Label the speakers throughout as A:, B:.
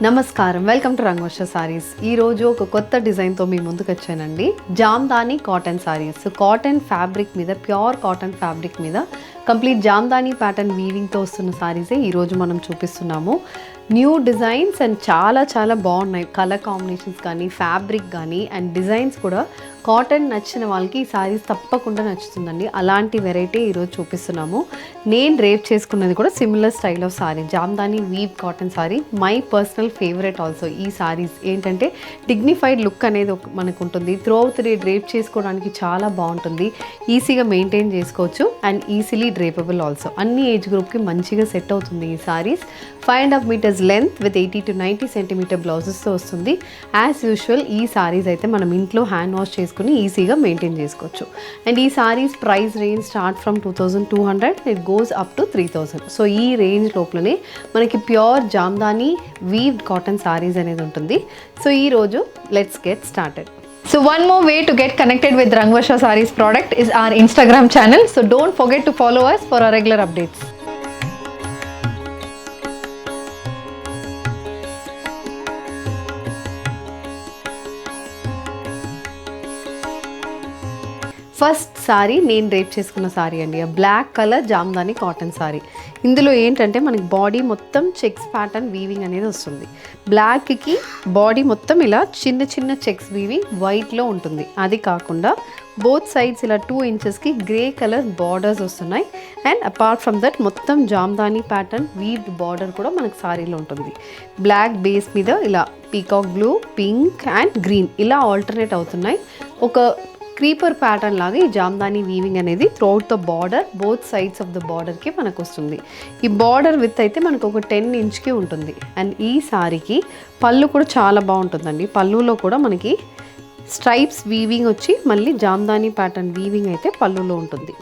A: నమస్కారం, welcome to Rangavarsha saris. ఈరోజు ఒక కొత్త డిజైన్తో మీ ముందుకు వచ్చానండి. Jamdani cotton saris. Cotton fabric మీద, ప్యూర్ కాటన్ ఫ్యాబ్రిక్ మీద కంప్లీట్ జామ్దాని ప్యాటర్న్ వీవింగ్తో వస్తున్న సారీసే ఈరోజు మనం చూపిస్తున్నాము. న్యూ డిజైన్స్ అండ్ చాలా బాగున్నాయి. కలర్ కాంబినేషన్స్ కానీ, ఫ్యాబ్రిక్ కానీ అండ్ డిజైన్స్ కూడా కాటన్ నచ్చిన వాళ్ళకి ఈ సారీస్ తప్పకుండా నచ్చుతుందండి. అలాంటి వెరైటీ ఈరోజు చూపిస్తున్నాము. నేను డ్రేప్ చేసుకున్నది కూడా similar style of sari, Jamdani weave cotton sari. My personal favourite also. ఈ సారీస్ ఏంటంటే డిగ్నిఫైడ్ లుక్ అనేది మనకు ఉంటుంది. త్రూ అవుట్ డే డ్రేప్ చేసుకోవడానికి చాలా బాగుంటుంది. ఈజీగా మెయింటైన్ చేసుకోవచ్చు అండ్ ఈజీలీ డ్రేపబుల్ ఆల్సో. అన్ని ఏజ్ గ్రూప్కి మంచిగా సెట్ అవుతుంది ఈ saris. 5.5 meters length with 80 to 90 centimeter బ్లౌజెస్తో వస్తుంది. యాజ్ యూజువల్ ఈ సారీస్ అయితే మనం ఇంట్లో హ్యాండ్ వాష్ చేసుకుని ఈజీగా మెయింటైన్ చేసుకోవచ్చు. అండ్ ఈ saris price range start from 2200, it goes up to 3000. So ఈ రేంజ్ లోపలనే మనకి pure Jamdani weaved cotton saris అనేది ఉంటుంది. సో ఈరోజు let's get started.
B: So one more way to get connected with Rangvarsha Sarees product is our Instagram channel. So don't forget to follow us for our regular updates.
A: First sari నేను drape చేసుకున్న సారీ అండి. Black colour Jamdani cotton sari. ఇందులో ఏంటంటే మనకి body మొత్తం checks pattern weaving అనేది వస్తుంది. బ్లాక్కి body మొత్తం ఇలా చిన్న చెక్స్ వీవింగ్ వైట్లో ఉంటుంది. అది కాకుండా బోత్ సైడ్స్ ఇలా 2 inchesకి గ్రే కలర్ బార్డర్స్ వస్తున్నాయి. అండ్ అపార్ట్ ఫ్రమ్ దట్ మొత్తం జామ్దాని ప్యాటర్న్ వీవ్డ్ బార్డర్ కూడా మనకు సారీలో ఉంటుంది. బ్లాక్ బేస్ మీద ఇలా peacock blue, pink and green ఇలా ఆల్టర్నేట్ అవుతున్నాయి. ఒక క్రీపర్ ప్యాటర్న్ లాగా ఈ జామ్దాని వీవింగ్ అనేది throughout the border, both sides of the బార్డర్కి మనకు వస్తుంది. ఈ బార్డర్ విత్ అయితే మనకు ఒక 10 inchకి ఉంటుంది. అండ్ ఈ సారీకి పళ్ళు కూడా చాలా బాగుంటుందండి. పళ్ళులో కూడా మనకి స్ట్రైప్స్ వీవింగ్ వచ్చి మళ్ళీ జామ్దాని ప్యాటర్న్ వీవింగ్ అయితే పళ్ళులో ఉంటుంది.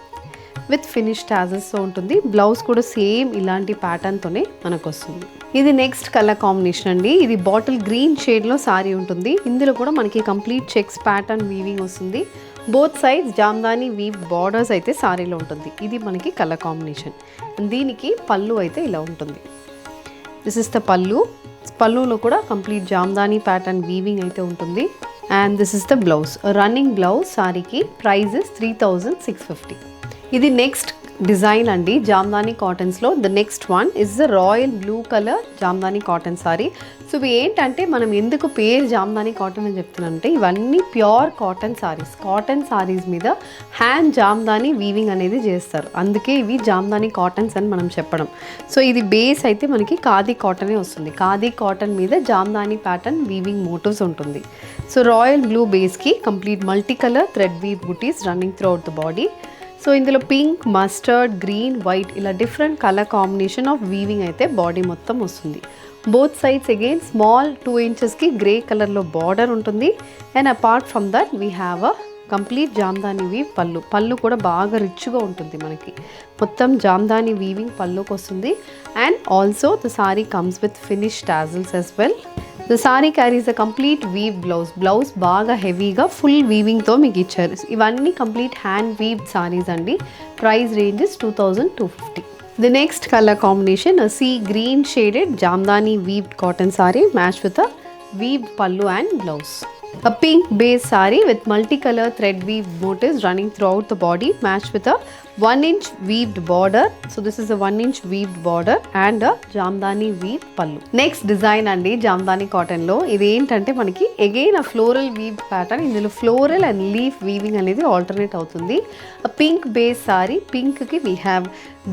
A: విత్ ఫినిష్ టాజెస్తో ఉంటుంది. బ్లౌజ్ కూడా సేమ్ ఇలాంటి ప్యాటర్న్తోనే మనకు వస్తుంది. ఇది నెక్స్ట్ కలర్ కాంబినేషన్ అండి. ఇది బాటిల్ గ్రీన్ షేడ్లో సారీ ఉంటుంది. ఇందులో కూడా మనకి కంప్లీట్ చెక్స్ ప్యాటర్న్ వీవింగ్ వస్తుంది. Both sides Jamdani weave borders అయితే సారీలో ఉంటుంది. ఇది మనకి కలర్ కాంబినేషన్. దీనికి పళ్ళు అయితే ఇలా ఉంటుంది. దిస్ ఇస్ ద పళ్ళు. పళ్ళులో కూడా కంప్లీట్ జామ్దాని ప్యాటర్న్ వీవింగ్ అయితే ఉంటుంది. And this is the blouse. Running blouse సారీకి ప్రైస్ ఇస్ 3650. ఇది నెక్స్ట్ డిజైన్ అండి జామ్దాని కాటన్స్లో. The next one is the royal blue colour Jamdani cotton sari. So ఇవి ఏంటంటే మనం ఎందుకు పేరు జామ్దాని కాటన్ అని చెప్తున్నానంటే ఇవన్నీ pure cotton saris. Cotton saris మీద హ్యాండ్ జామ్దాని వీవింగ్ అనేది చేస్తారు. అందుకే ఇవి జామ్దాని కాటన్స్ అని మనం చెప్పడం. సో ఇది బేస్ అయితే మనకి ఖాదీ కాటనే వస్తుంది. ఖాదీ కాటన్ మీద జామ్దాని ప్యాటర్న్ వీవింగ్ మోటివ్స్ ఉంటుంది. సో రాయల్ బ్లూ బేస్కి complete multi colour thread weave butis running throughout the body. So ఇందులో పింక్, మస్టర్డ్, గ్రీన్, వైట్ ఇలా different colour combination of weaving అయితే బాడీ మొత్తం వస్తుంది. బోత్ సైడ్స్ అగైన్ స్మాల్ 2 inchesకి grey కలర్లో border ఉంటుంది. And apart from that we have a complete Jamdani weave pallu. Pallu కూడా బాగా రిచ్గా ఉంటుంది. మనకి మొత్తం జామ్దాని వీవింగ్ పళ్ళుకి వస్తుంది. And also the sari comes with finish tassels as well. The sari carries a complete weave blouse. Blouse బాగా హెవీగా ఫుల్ వీవింగ్తో మీకు ఇచ్చారు. ఇవన్నీ కంప్లీట్ హ్యాండ్ వీవ్ సారీస్ అండి. Price range is 2250. The next colour combination sea green shaded Jamdani weaved cotton sorry match with a weaved pallu and blouse. A pink base saree with multicolor thread weave motifs running throughout the body matched with a 1 inch weaved border. So this is a 1 inch weaved border and a jamdani weave pallu. Next design andi jamdani cotton lo idi entante manaki again a floral weave pattern. Indulo floral and leaf weaving anedi alternate avutundi. A pink base saree, pink ki we have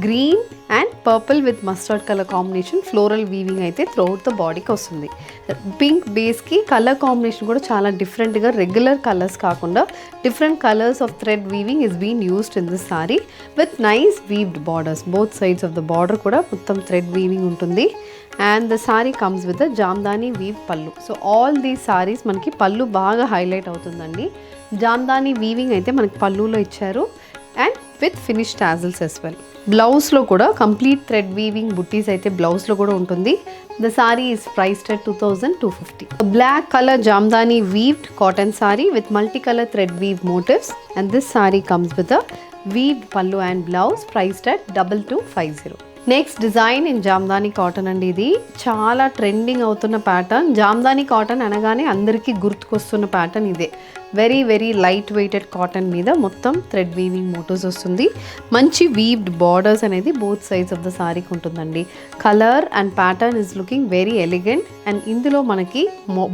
A: green and purple with mustard color combination floral weaving అయితే throughout the bodyకి వస్తుంది. Pink బేస్కి colour combination కూడా చాలా డిఫరెంట్గా, regular colours కాకుండా different colours of thread weaving is been used in this sari with nice weaved borders. Both sides of the border కూడా మొత్తం థ్రెడ్ వీవింగ్ ఉంటుంది. And the sari comes with the Jamdani weave pallu. So all these saris మనకి పళ్ళు బాగా highlight అవుతుందండి. Jamdani weaving అయితే మనకి పళ్ళులో ఇచ్చారు and with finish tassels as well. బ్లౌజ్లో కూడా కంప్లీట్ థ్రెడ్ వీవింగ్ బుట్టీస్ అయితే బ్లౌజ్లో కూడా ఉంటుంది. The sari is priced at 2250. Black colour Jamdani weaved cotton sari with multi colour thread weave motifs and this sari comes with a weaved pallu and blouse priced at 2250. Next design in Jamdani cotton అండి. ఇది చాలా trending అవుతున్న pattern. Jamdani cotton అనగానే అందరికీ గుర్తుకొస్తున్న pattern ఇదే. Very very light weighted cotton మీద మొత్తం థ్రెడ్ వీవింగ్ మోటివ్స్ వస్తుంది. మంచి వీవ్డ్ బార్డర్స్ అనేది బోత్ సైడ్స్ ఆఫ్ ద సారీకి ఉంటుందండి. Colour and pattern is looking very elegant. And ఇందులో మనకి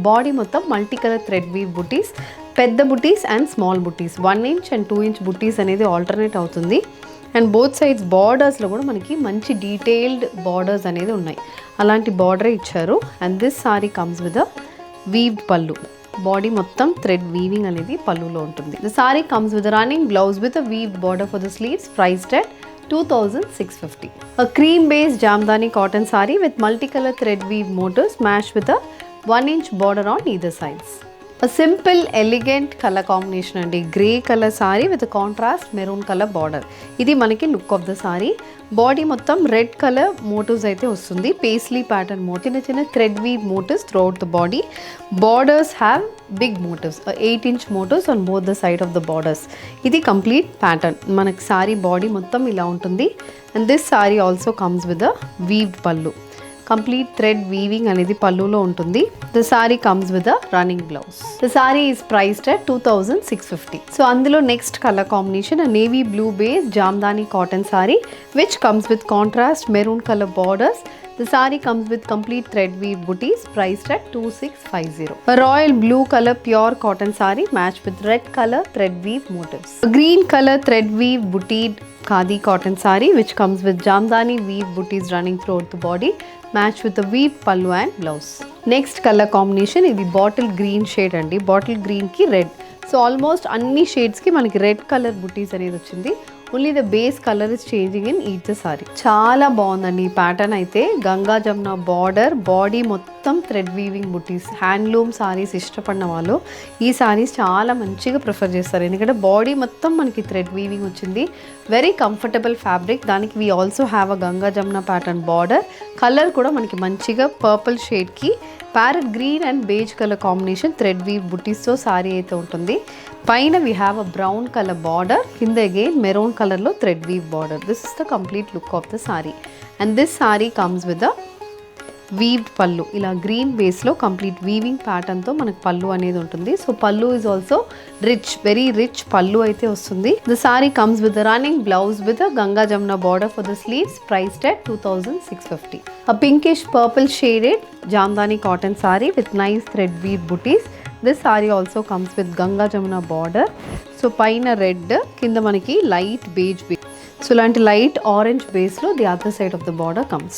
A: బాడీ మొత్తం మల్టీ కలర్ థ్రెడ్ వీవ్ బుటీస్, పెద్ద బుటీస్ and small buttis, 1 inch and 2 inch బుటీస్ అనేది ఆల్టర్నేట్ అవుతుంది. అండ్ బోత్ సైడ్స్ బార్డర్స్లో కూడా మనకి మంచి డీటెయిల్డ్ బార్డర్స్ అనేది ఉన్నాయి. అలాంటి బార్డరే ఇచ్చారు. And this sari comes with a weaved పళ్ళు. బాడీ మొత్తం థ్రెడ్ వీవింగ్ అనేది పళ్ళులో ఉంటుంది. The sari comes with running blouse with a weaved border for the sleeves, priced at 2650. A cream based jamdani cotton saree with multicolor thread weave motifs matched with a 1 inch border on either sides. A simple elegant color combination అండి. Grey colour sari with contrast maroon colour border. ఇది మనకి look of the sari. Body మొత్తం red colour motifs అయితే వస్తుంది. Paisley pattern చిన్న చిన్న thread weave motifs throughout the body. Borders have big motifs, 8 inch motifs on both the side of the borders. ఇది complete pattern. మనకి sari body మొత్తం ఇలా ఉంటుంది. And this sari also comes with a weaved pallu. Complete thread weaving అనేది పళ్ళులో ఉంటుంది. The sari comes with a running blouse. The sari is priced at 2650. So అందులో next colour combination navy blue base Jamdani cotton sari which comes with contrast maroon colour borders. The saree comes with complete thread weave booties, priced at 2650. A royal blue color pure cotton saree matched with red color thread weave motifs. A green color thread weave bootied khadi cotton saree which comes with jamdani weave booties running throughout the body, matched with a weave pallu and blouse. Next color combination ఇది bottle green shade అండి. bottle green కి red. So almost అన్ని షేడ్స్కి మనకి red colour బుటీస్ అనేది వచ్చింది. Only the base colour is changing in each the sorry. చాలా బాగుందండి ఈ ప్యాటర్న్ అయితే. గంగా జమున బార్డర్, బాడీ మొత్తం థ్రెడ్ వీవింగ్ బుటీస్. హ్యాండ్లూమ్ సారీస్ ఇష్టపడిన వాళ్ళు ఈ సారీస్ చాలా మంచిగా ప్రిఫర్ చేస్తారు. ఎందుకంటే బాడీ మొత్తం మనకి థ్రెడ్ వీవింగ్ వచ్చింది. Very comfortable fabric. దానికి we also have a Ganga Jamuna pattern border. Colour కూడా మనకి మంచిగా పర్పుల్ షేడ్కి parrot green and beige colour combination thread weave బుటీస్తో సారీ అయితే ఉంటుంది. పైన we have a brown colour border, కింద అగైన్ మెరూన్ కలర్లో thread weave border. This is the complete look of the sari. And this sari comes with a weaved pallu. ఇలా green బేస్లో complete weaving ప్యాటర్న్తో మనకు పళ్ళు అనేది ఉంటుంది. సో పళ్ళు is also rich, very rich పళ్ళు అయితే వస్తుంది. The sari comes with running blouse with Ganga Jamuna border for the sleeves, priced at 2650. A pinkish purple shaded jamdani cotton saree with nice thread weave booties. This saree also comes with Ganga Jamuna border. So paina red, kinda manaki light beige base. So ilanti light orange base lo the other side of the border comes.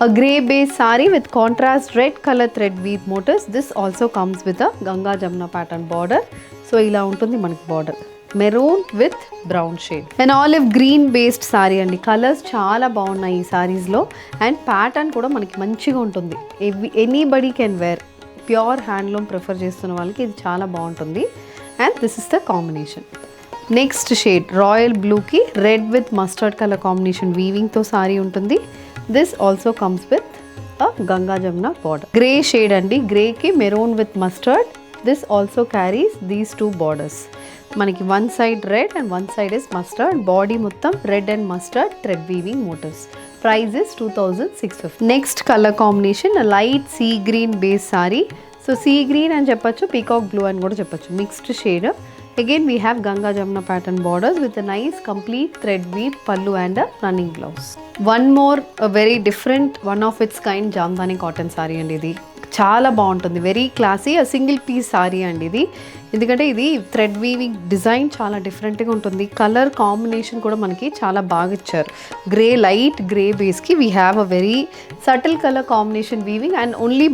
A: A grey base saree with contrast red color thread weave motifs. This also comes with a Ganga Jamuna pattern border. So ila untundi manaki border. Maroon with brown shade and olive green based sorry అండి. Colours చాలా బాగున్నాయి ఈ సారీస్లో. And pattern కూడా మనకి మంచిగా ఉంటుంది. Anybody can wear. Pure handloom prefer చేస్తున్న వాళ్ళకి ఇది చాలా బాగుంటుంది. And this is the combination. Next shade royal బ్లూకి red with mustard colour combination వీవింగ్తో సారీ ఉంటుంది. This also comes with Ganga Jamuna border. Grey shade అండి. గ్రేకి maroon with mustard. This also carries these 2 borders. మనకి one side red and one side is mustard. Body మొత్తం red and mustard thread weaving motifs. Price is 2650. Next colour combination light sea green base sari. So sea green అని చెప్పొచ్చు, peacock blue అని కూడా చెప్పొచ్చు. Mixed shade. Again we have Ganga Jamuna pattern borders with a nice complete thread weave pallu and running blouse. One more very different one of its kind Jamdani cotton sari అండి. ఇది చాలా బాగుంటుంది. Very classy. Single piece sari అండి ఇది. ఎందుకంటే ఇది థ్రెడ్ వీవింగ్ డిజైన్ చాలా డిఫరెంట్గా ఉంటుంది. కలర్ కాంబినేషన్ కూడా మనకి చాలా బాగా ఇచ్చారు. గ్రే, లైట్ గ్రే బేస్కి we have a very subtle colour combination weaving and only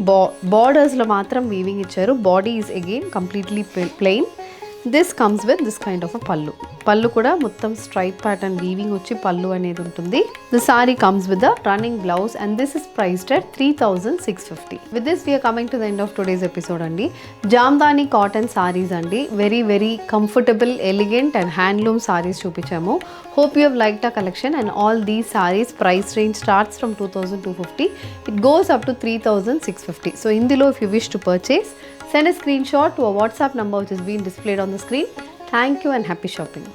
A: బార్డర్స్లో మాత్రం వీవింగ్ ఇచ్చారు. Body is again completely plain. This comes with this kind of a pallu. Pallu కూడా మొత్తం స్ట్రైప్ ప్యాటర్న్ వీవింగ్ వచ్చి పళ్ళు అనేది ఉంటుంది. The sari comes with the running blouse and this is priced at 3650. With this we're coming to the end of today's episode అండి. Jamdani cotton saris అండి. Very very comfortable, elegant and handloom saris చూపించాము. Hope you have liked ఆ collection and all these saris price range starts from 2250. It goes up to 3650. So ఇందులో if you wish to purchase, send a screenshot to a WhatsApp number which is being displayed on the screen. Thank you and happy shopping.